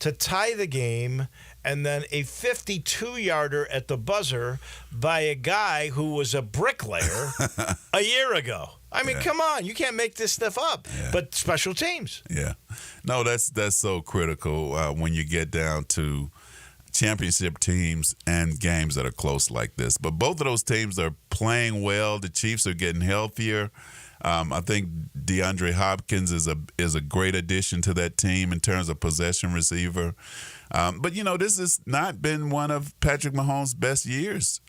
to tie the game, and then a 52-yarder at the buzzer by a guy who was a bricklayer a year ago. I mean, come on, you can't make this stuff up. Yeah. But special teams. Yeah. No, that's so critical when you get down to championship teams and games that are close like this. But both of those teams are playing well. The Chiefs are getting healthier. I think DeAndre Hopkins is a great addition to that team in terms of possession receiver. But, this has not been one of Patrick Mahomes' best years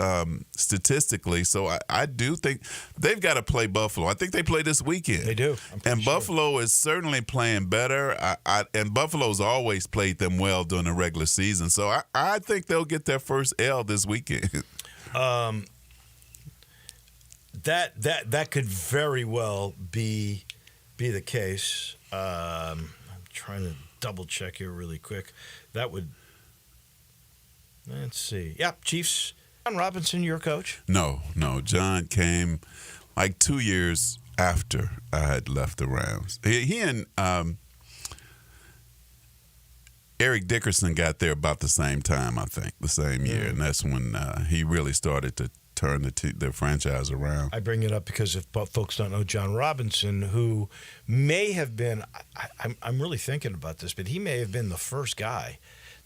statistically. So I do think they've got to play Buffalo. I think they play this weekend. They do. And Buffalo is certainly playing better. And Buffalo's always played them well during the regular season. So I think they'll get their first L this weekend. That could very well be the case. I'm trying to double check here really quick. That would, let's see. Yep, Chiefs. John Robinson, your coach? No. John came like 2 years after I had left the Rams. He and Eric Dickerson got there about the same time, I think, the same year, and that's when he really started to turn the franchise around. I bring it up because if folks don't know John Robinson, who may have been, I'm really thinking about this, but he may have been the first guy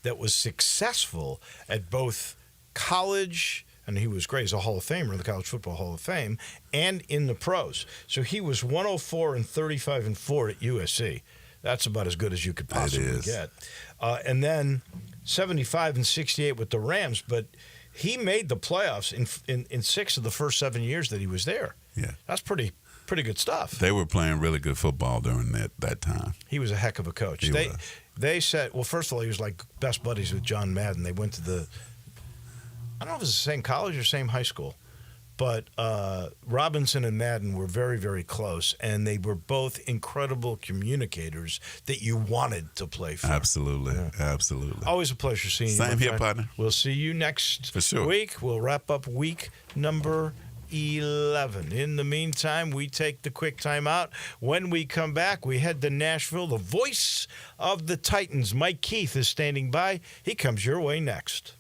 that was successful at both college, and he was great. He's a Hall of Famer in the College Football Hall of Fame, and in the pros. So he was 104-35-4 at USC. That's about as good as you could possibly get. And then 75-68 with the Rams, but he made the playoffs in 6 of the first 7 years that he was there. Yeah. That's pretty good stuff. They were playing really good football during that time. He was a heck of a coach. They said, well, first of all, he was like best buddies with John Madden. They went to I don't know if it was the same college or same high school, but Robinson and Madden were very, very close, and they were both incredible communicators that you wanted to play for. Absolutely. Always a pleasure seeing you. Same here, partner. We'll see you next for sure. week. We'll wrap up week number 11. In the meantime, we take the quick time out. When we come back, we head to Nashville. The voice of the Titans, Mike Keith, is standing by. He comes your way next.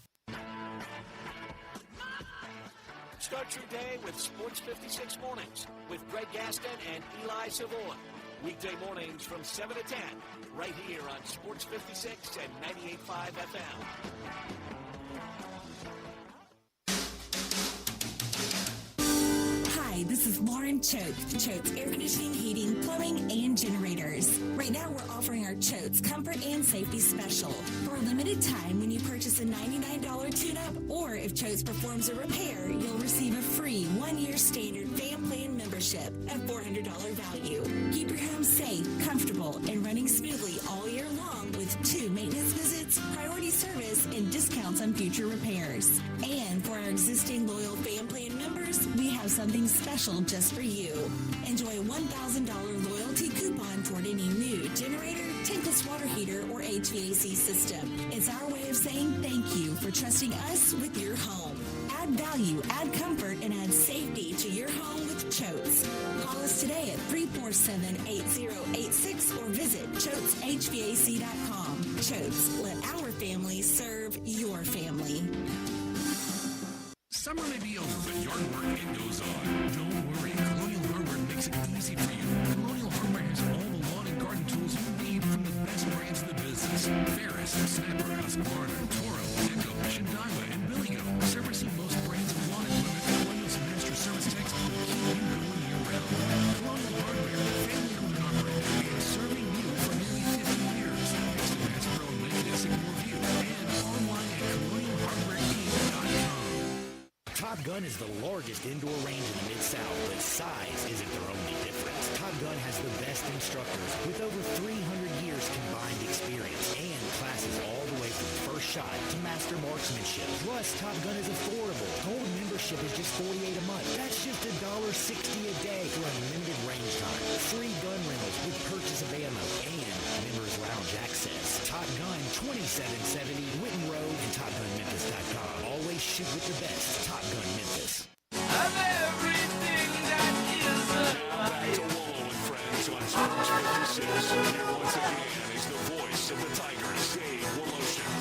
Start your day with Sports 56 Mornings with Greg Gaston and Eli Savoy. Weekday mornings from 7 to 10, right here on Sports 56 and 98.5 FM. Hi, this is Lauren Choate, Choate's Air Conditioning, Heating, Plumbing, and Generators. Right now, we're offering our Choate's Comfort and Safety Special. For a limited time, when you purchase a $99 tune-up, or if Choate's performs a repair, you'll receive a free 1-year standard fan plan membership at $400 value. Keep your home safe, comfortable, and running smoothly all year long with 2 maintenance visits, priority service, and discounts on future repairs. And for our existing loyal fan plan members, we have something special just for you. Enjoy a $1,000 loyalty coupon toward any new generator, tankless water heater, or HVAC system. It's our way of saying thank you for trusting us with your home. Add value, add comfort, and add safety to your home with Choates. Call us today at 347-8086 or visit ChoatesHVAC.com. Choates, let our family serve your family. Summer may be over, but yard work, it goes on. Don't worry, Colonial Hardware makes it easy for you. Colonial Hardware has all the lawn and garden tools you need from the best brands in the business. Ferris, Snapper, Husqvarna, Toro, Echo, Shindaiwa, and Billigo. Servicing most brands of lawn equipment, Colonial's master service techs will keep you going year-round. Colonial Hardware, family-owned and operated, and serving you for nearly 50 years. Next to Bass Pro and Lincoln at Sycamore View, and online at ColonialHardwareInc.com. Top Gun is the largest indoor range in the Mid-South, but size isn't their only difference. Top Gun has the best instructors with over 300 years combined experience and classes all the way from first shot to master marksmanship. Plus, Top Gun is affordable. Gold membership is just $48 a month. That's just $1.60 a day for unlimited range time, free gun rentals with purchase of ammo, and Driver's Lounge access. Top Gun 2770, Witten Road, and TopGunMemphis.com. Always shoot with the best. Top Gun Memphis. Back to Wolo and friends on Sports 56. Here once again is the voice of the Tigers, Dave Woloshyn.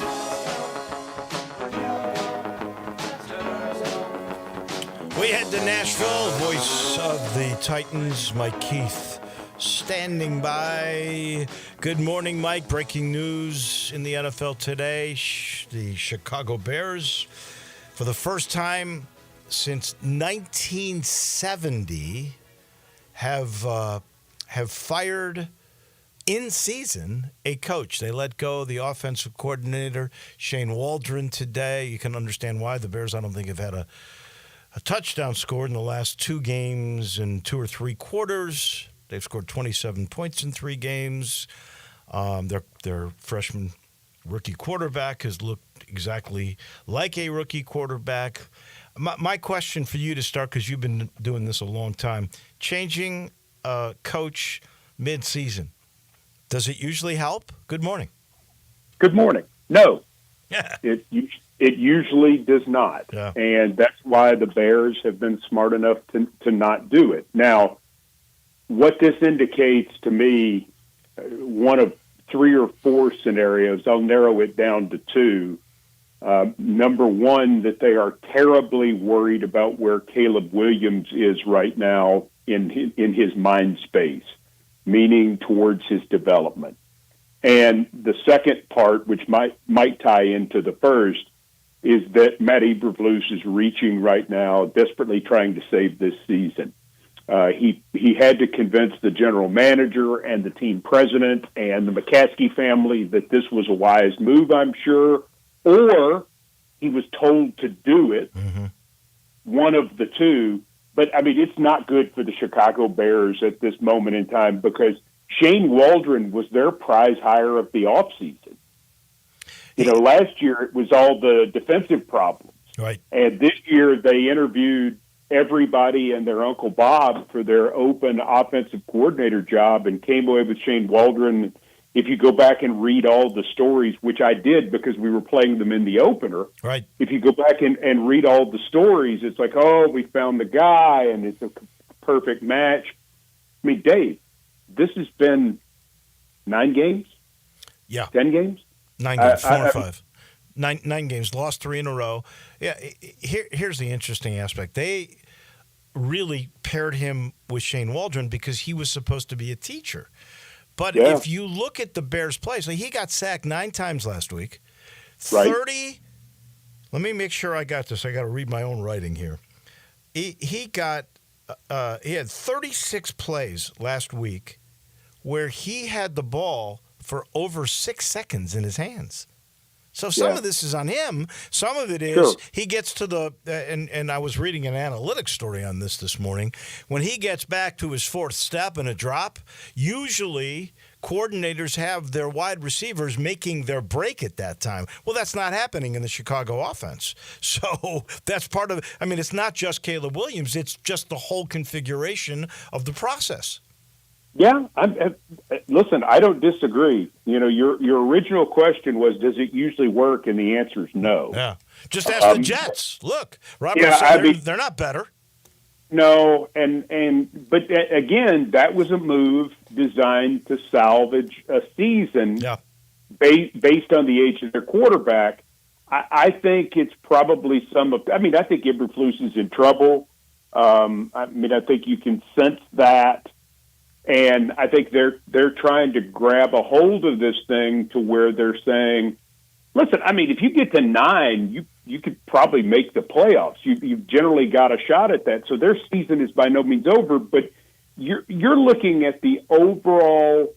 We head to Nashville. Voice of the Titans, Mike Keith, standing by. Good morning, Mike. Breaking news in the NFL today. The Chicago Bears, for the first time since 1970, have fired in season a coach. They let go the offensive coordinator, Shane Waldron, today. You can understand why. The Bears, I don't think, have had a touchdown scored in the last 2 games in 2 or 3 quarters. They've scored 27 points in 3 games. Their freshman rookie quarterback has looked exactly like a rookie quarterback. My question for you to start, because you've been doing this a long time, changing coach mid-season, does it usually help? Good morning. Good morning. No, it usually does not, and that's why the Bears have been smart enough to not do it. Now, what this indicates to me, one of 3 or 4 scenarios, I'll narrow it down to 2. Number one, that they are terribly worried about where Caleb Williams is right now in his mind space, meaning towards his development. And the second part, which might tie into the first, is that Matt Eberflus is reaching right now, desperately trying to save this season. He had to convince the general manager and the team president and the McCaskey family that this was a wise move, I'm sure, or he was told to do it, one of the two. But, I mean, it's not good for the Chicago Bears at this moment in time because Shane Waldron was their prize hire of the offseason. You know, last year it was all the defensive problems. Right. And this year they interviewed everybody and their Uncle Bob for their open offensive coordinator job and came away with Shane Waldron. If you go back and read all the stories, which I did because we were playing them in the opener, right? If you go back and read all the stories, it's like, oh, we found the guy and it's a perfect match. I mean, Dave, this has been 9 games? Yeah. 10 games? 9 games, 4 or 5. 9 games, lost 3 in a row. Yeah, here's the interesting aspect. They really paired him with Shane Waldron because he was supposed to be a teacher. But if you look at the Bears' play, so he got sacked 9 times last week. 30. Let me make sure I got this. I got to read my own writing here. He had 36 plays last week where he had the ball for over 6 seconds in his hands. So some of this is on him. Some of it is he gets to the and I was reading an analytics story on this morning. When he gets back to his 4th step and a drop, usually coordinators have their wide receivers making their break at that time. Well, that's not happening in the Chicago offense. So that's part of – I mean, it's not just Caleb Williams. It's just the whole configuration of the process. Yeah, listen, I don't disagree. You know, your original question was, does it usually work? And the answer is no. Yeah, just ask the Jets. Look, they're not better. No, but again, that was a move designed to salvage a season based on the age of their quarterback. I think it's probably I think Eberflus is in trouble. I think you can sense that. And I think they're trying to grab a hold of this thing to where they're saying, listen, I mean, if you get to 9, you could probably make the playoffs. You've generally got a shot at that. So their season is by no means over, but you're looking at the overall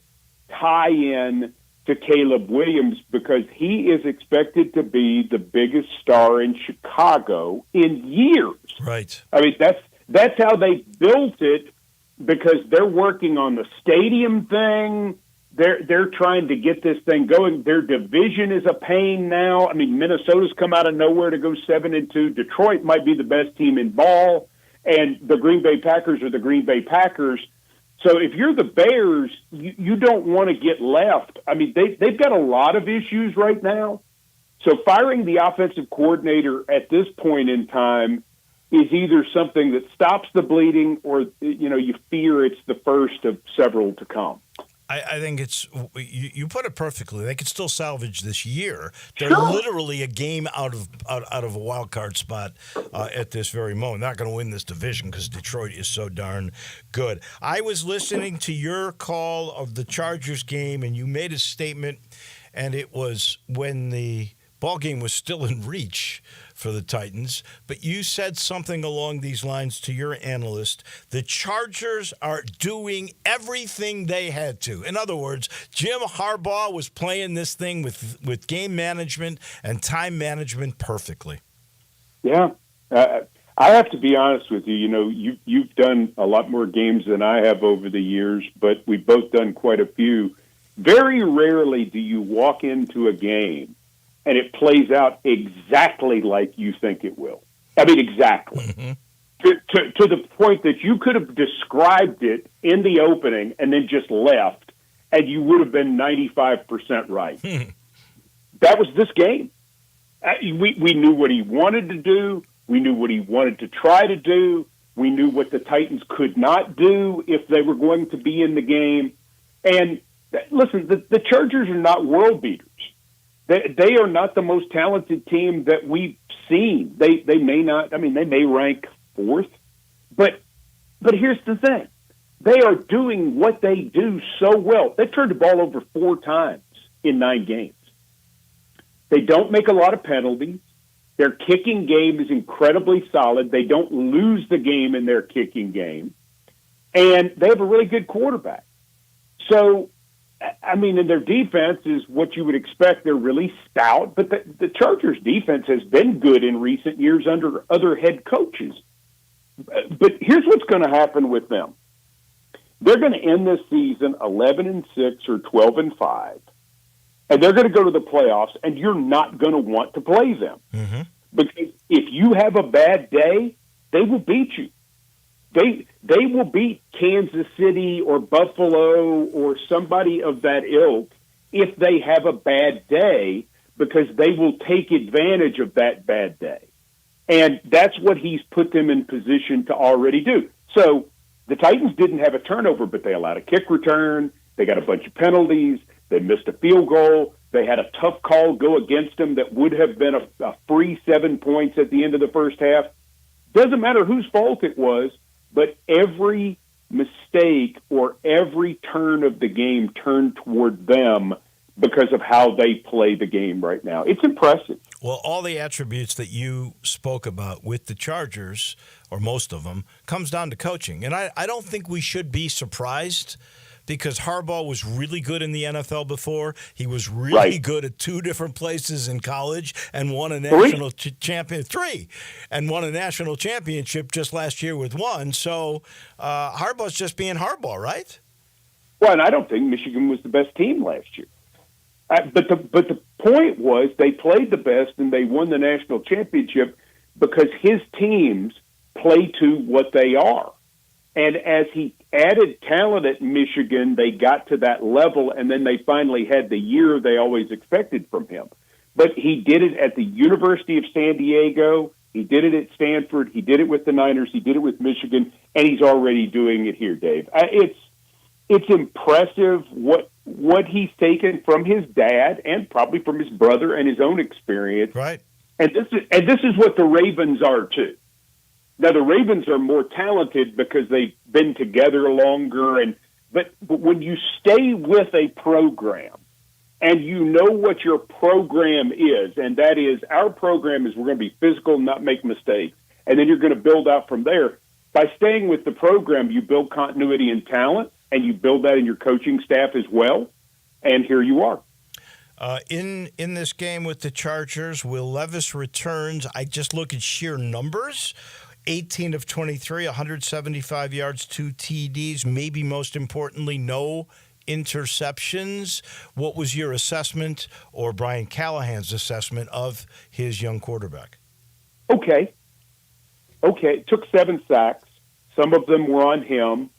tie-in to Caleb Williams because he is expected to be the biggest star in Chicago in years. Right. I mean, that's how they built it. Because they're working on the stadium thing, they're trying to get this thing going. Their division is a pain now. I mean, Minnesota's come out of nowhere to go 7-2. Detroit might be the best team in ball, and the Green Bay Packers are the Green Bay Packers. So if you're the Bears, you don't want to get left. I mean, they've got a lot of issues right now. So firing the offensive coordinator at this point in time is either something that stops the bleeding or, you fear it's the first of several to come. I think it's you put it perfectly. They could still salvage this year. They're Sure. literally a game out of a wild card spot at this very moment. They're not going to win this division because Detroit is so darn good. I was listening to your call of the Chargers game, and you made a statement, and it was when the ball game was still in reach for the Titans, but you said something along these lines to your analyst. The Chargers are doing everything they had to. In other words, Jim Harbaugh was playing this thing with game management and time management perfectly. Yeah. I have to be honest with you. You've done a lot more games than I have over the years, but we've both done quite a few. Very rarely do you walk into a game and it plays out exactly like you think it will. I mean, exactly. Mm-hmm. To the point that you could have described it in the opening and then just left, and you would have been 95% right. That was this game. We knew what he wanted to do. We knew what he wanted to try to do. We knew what the Titans could not do if they were going to be in the game. And listen, the Chargers are not world beaters. They are not the most talented team that we've seen. They may not. I mean, they may rank fourth, but here's the thing: they are doing what they do so well. They turned the ball over 4 times in 9 games. They don't make a lot of penalties. Their kicking game is incredibly solid. They don't lose the game in their kicking game, and they have a really good quarterback. So, I mean, and their defense is what you would expect. They're really stout, but the Chargers' defense has been good in recent years under other head coaches. But here's what's going to happen with them. They're going to end this season 11-6 or 12-5, and they're going to go to the playoffs, and you're not going to want to play them. Mm-hmm. Because if you have a bad day, they will beat you. They will beat Kansas City or Buffalo or somebody of that ilk if they have a bad day, because they will take advantage of that bad day. And that's what he's put them in position to already do. So the Titans didn't have a turnover, but they allowed a kick return. They got a bunch of penalties. They missed a field goal. They had a tough call go against them that would have been a free 7 points at the end of the first half. Doesn't matter whose fault it was, but every mistake or every turn of the game turned toward them because of how they play the game right now. It's impressive. Well, all the attributes that you spoke about with the Chargers, or most of them, comes down to coaching. And I don't think we should be surprised, because Harbaugh was really good in the NFL before. He was really good at 2 different places in college and won a national and won a national championship just last year with 1. So Harbaugh's just being Harbaugh, right? Well, and I don't think Michigan was the best team last year. But the point was they played the best and they won the national championship because his teams play to what they are. And as he added talent at Michigan, they got to that level, and then they finally had the year they always expected from him. But he did it at the University of San Diego. He did it at Stanford. He did it with the Niners. He did it with Michigan, and he's already doing it here, Dave. It's impressive what he's taken from his dad and probably from his brother and his own experience. Right. And this is what the Ravens are too. Now, the Ravens are more talented because they've been together longer, but when you stay with a program and you know what your program is, and that is our program is we're going to be physical and not make mistakes, and then you're going to build out from there. By staying with the program, you build continuity and talent, and you build that in your coaching staff as well, and here you are. In this game with the Chargers, Will Levis returns. I just look at sheer numbers. 18 of 23, 175 yards, 2 TDs, maybe most importantly, no interceptions. What was your assessment, or Brian Callahan's assessment, of his young quarterback? Okay. Took 7 sacks. Some of them were on him.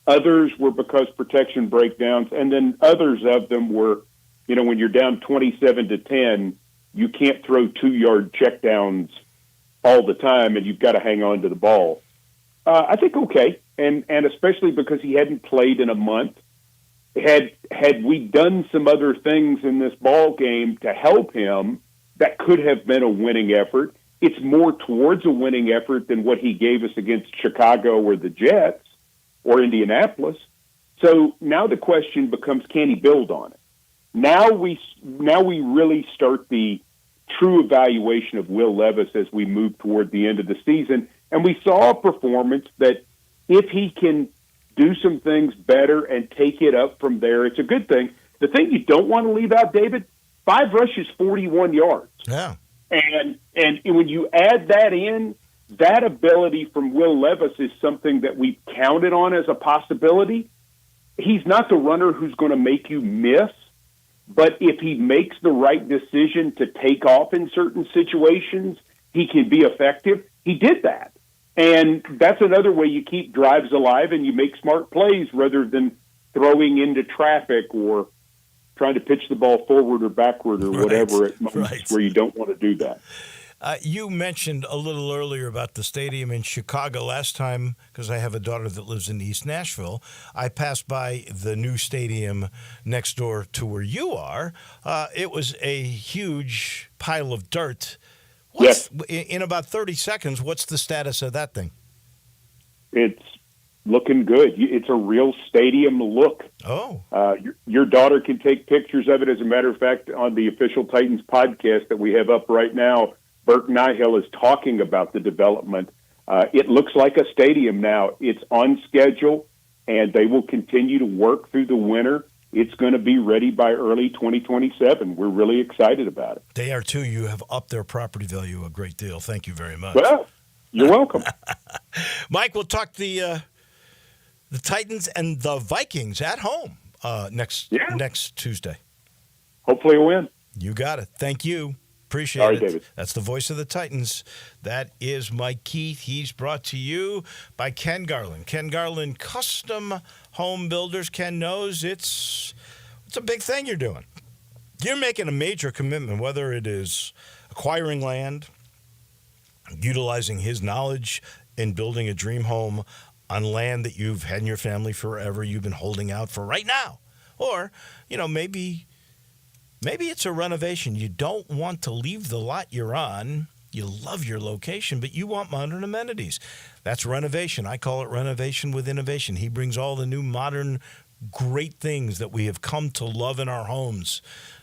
Others were because protection breakdowns, and then others of them were, when you're down 27-10, you can't throw 2-yard checkdowns all the time, and you've got to hang on to the ball. I think okay, and especially because he hadn't played in a month. Had we done some other things in this ball game to help him, that could have been a winning effort. It's more towards a winning effort than what he gave us against Chicago or the Jets or Indianapolis. So now the question becomes, can he build on it? Now we really start the true evaluation of Will Levis as we move toward the end of the season. And we saw a performance that if he can do some things better and take it up from there, it's a good thing. The thing you don't want to leave out, David, 5 rushes, 41 yards. Yeah. And when you add that in, that ability from Will Levis is something that we counted on as a possibility. He's not the runner who's going to make you miss, but if he makes the right decision to take off in certain situations, he can be effective. He did that. And that's another way you keep drives alive and you make smart plays rather than throwing into traffic or trying to pitch the ball forward or backward or whatever at moments where you don't want to do that. You mentioned a little earlier about the stadium in Chicago. Last time, because I have a daughter that lives in East Nashville, I passed by the new stadium next door to where you are. It was a huge pile of dirt. Yes. In about 30 seconds, what's the status of that thing? It's looking good. It's a real stadium look. Oh. Your daughter can take pictures of it. As a matter of fact, on the Official Titans podcast that we have up right now, Bert Nihill is talking about the development. It looks like a stadium now. It's on schedule, and they will continue to work through the winter. It's going to be ready by early 2027. We're really excited about it. They are too. You have upped their property value a great deal. Thank you very much. Well, you're welcome. Mike, we'll talk the Titans and the Vikings at home next Tuesday. Hopefully a win. You got it. Thank you. Appreciate All right, it. David. That's the voice of the Titans. That is Mike Keith. He's brought to you by Ken Garland. Ken Garland Custom Home Builders. Ken knows it's a big thing you're doing. You're making a major commitment, whether it is acquiring land, utilizing his knowledge in building a dream home on land that you've had in your family forever, you've been holding out for right now. Or, maybe it's a renovation. You don't want to leave the lot you're on. You love your location, but you want modern amenities. That's renovation. I call it renovation with innovation. He brings all the new modern great things that we have come to love in our homes,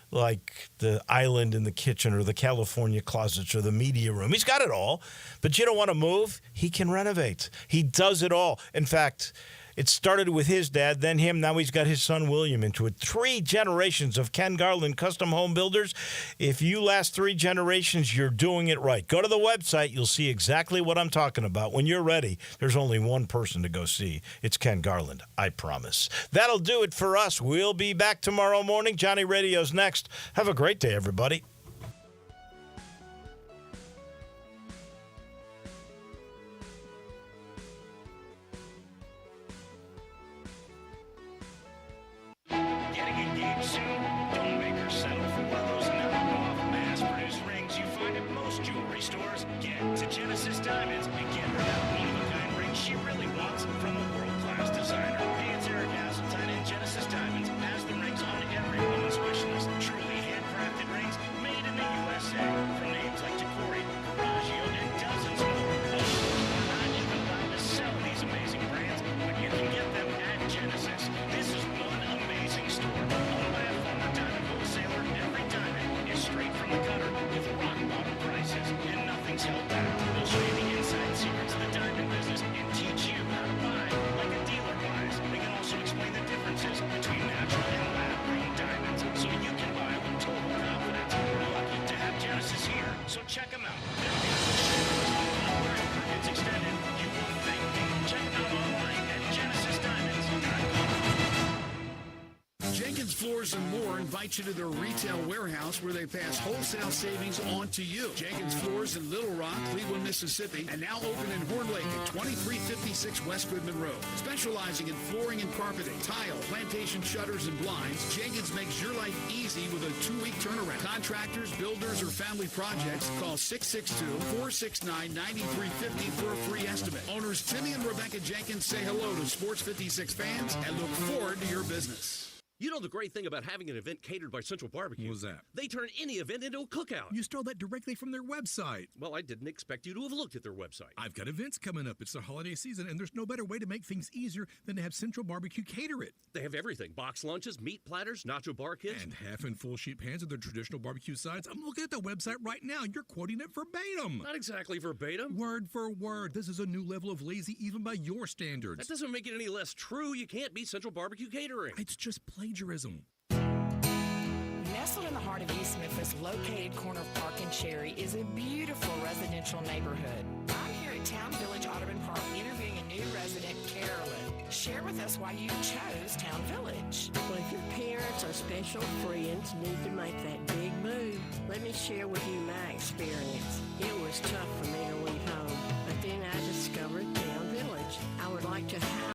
like the island in the kitchen or the California closets or the media room. He's got it all, but you don't want to move? He can renovate. He does it all. In fact, it started with his dad, then him. Now he's got his son William into it. 3 generations of Ken Garland Custom Home Builders. If you last 3 generations, you're doing it right. Go to the website. You'll see exactly what I'm talking about. When you're ready, there's only one person to go see. It's Ken Garland, I promise. That'll do it for us. We'll be back tomorrow morning. Johnny Radio's next. Have a great day, everybody. Getting engaged soon? Don't make her settle for one of those knockoff mass-produced rings you find at most jewelry stores. Get to Genesis Diamonds and get her that one-of-a-kind ring she really wants from a world-class designer. It's Eric Hasseltine and Genesis Diamonds has the rings on every woman's wish list. Truly handcrafted rings made in the USA from names like Tacori, Garagio, and dozens more. Why not even allowed to sell these amazing brands when you can get them at Genesis? This is one amazing store owned by a former diamond wholesaler. Every diamond is straight from the cutter with rock bottom prices, and nothing's held back. They'll show you the inside secrets of the diamond business and teach you how to buy like a dealer buys. They can Floors and More invites you to their retail warehouse where they pass wholesale savings on to you. Jenkins Floors in Little Rock, Cleveland, Mississippi, and now open in Horn Lake at 2356 West Goodman Road. Specializing in flooring and carpeting, tile, plantation shutters, and blinds, Jenkins makes your life easy with a 2-week turnaround. Contractors, builders, or family projects, call 662-469-9350 for a free estimate. Owners Timmy and Rebecca Jenkins say hello to Sports 56 fans and look forward to your business. You know the great thing about having an event catered by Central Barbecue? What was that? They turn any event into a cookout. You stole that directly from their website. Well, I didn't expect you to have looked at their website. I've got events coming up. It's the holiday season, and there's no better way to make things easier than to have Central Barbecue cater it. They have everything. Box lunches, meat platters, nacho bar kits. And half and full sheet pans of their traditional barbecue sides. I'm looking at the website right now. You're quoting it verbatim. Not exactly verbatim. Word for word. This is a new level of lazy even by your standards. That doesn't make it any less true. You can't beat Central Barbecue Catering. It's just plagiarism. Nestled in the heart of East Memphis, located corner of Park and Cherry, is a beautiful residential neighborhood. I'm here at Town Village Audubon Park interviewing a new resident, Carolyn. Share with us why you chose Town Village. Well, if your parents or special friends need to make that big move, let me share with you my experience. It was tough for me to leave home, but then I discovered Town Village. I would like to